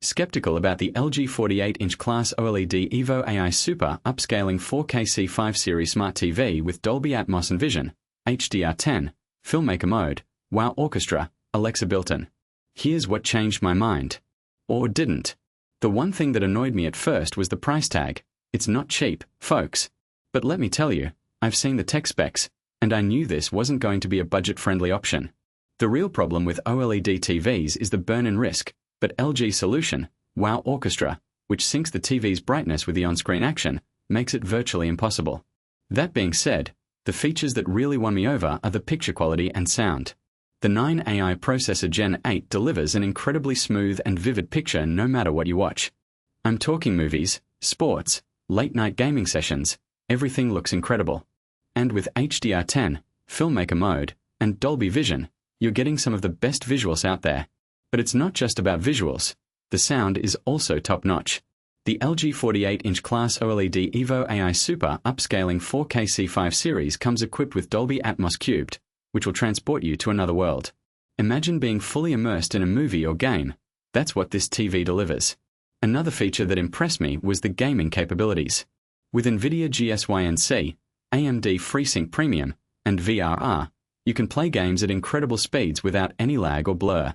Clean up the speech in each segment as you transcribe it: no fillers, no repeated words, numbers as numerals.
Skeptical about the LG 48-inch class OLED Evo AI Super upscaling 4K C5 series smart TV with Dolby Atmos and Vision, HDR10, Filmmaker Mode, Wow Orchestra, Alexa built-in. Here's what changed my mind. Or didn't. The one thing that annoyed me at first was the price tag. It's not cheap, folks. But let me tell you, I've seen the tech specs, and I knew this wasn't going to be a budget-friendly option. The real problem with OLED TVs is the burn-in risk, but LG's solution, Wow Orchestra, which syncs the TV's brightness with the on-screen action, makes it virtually impossible. That being said, the features that really won me over are the picture quality and sound. The 9 AI processor Gen 8 delivers an incredibly smooth and vivid picture no matter what you watch. I'm talking movies, sports, late-night gaming sessions, everything looks incredible. And with HDR10, Filmmaker Mode, and Dolby Vision, you're getting some of the best visuals out there. But it's not just about visuals. The sound is also top-notch. The LG 48-inch class OLED Evo AI Super upscaling 4K C5 series comes equipped with Dolby Atmos Cubed, which will transport you to another world. Imagine being fully immersed in a movie or game. That's what this TV delivers. Another feature that impressed me was the gaming capabilities. With NVIDIA GSYNC, AMD FreeSync Premium, and VRR, you can play games at incredible speeds without any lag or blur.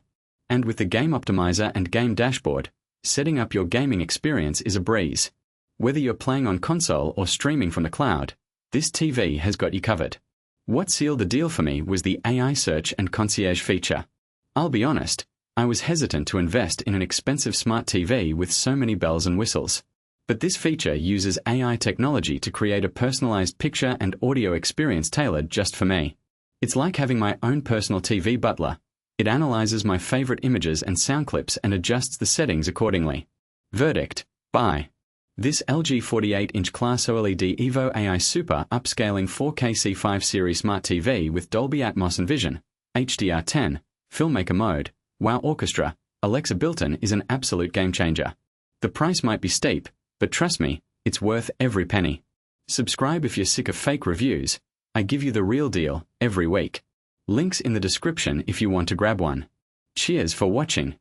And with the Game Optimizer and Game Dashboard, setting up your gaming experience is a breeze. Whether you're playing on console or streaming from the cloud, this TV has got you covered. What sealed the deal for me was the AI Search and Concierge feature. I'll be honest, I was hesitant to invest in an expensive smart TV with so many bells and whistles. But this feature uses AI technology to create a personalized picture and audio experience tailored just for me. It's like having my own personal TV butler. It analyzes my favorite images and sound clips and adjusts the settings accordingly. Verdict: buy. This LG 48-inch class OLED Evo AI Super upscaling 4K C5 series smart TV with Dolby Atmos and Vision, HDR10, Filmmaker Mode, Wow Orchestra, Alexa built-in is an absolute game-changer. The price might be steep, but trust me, it's worth every penny. Subscribe if you're sick of fake reviews. I give you the real deal every week. Links in the description if you want to grab one. Cheers for watching.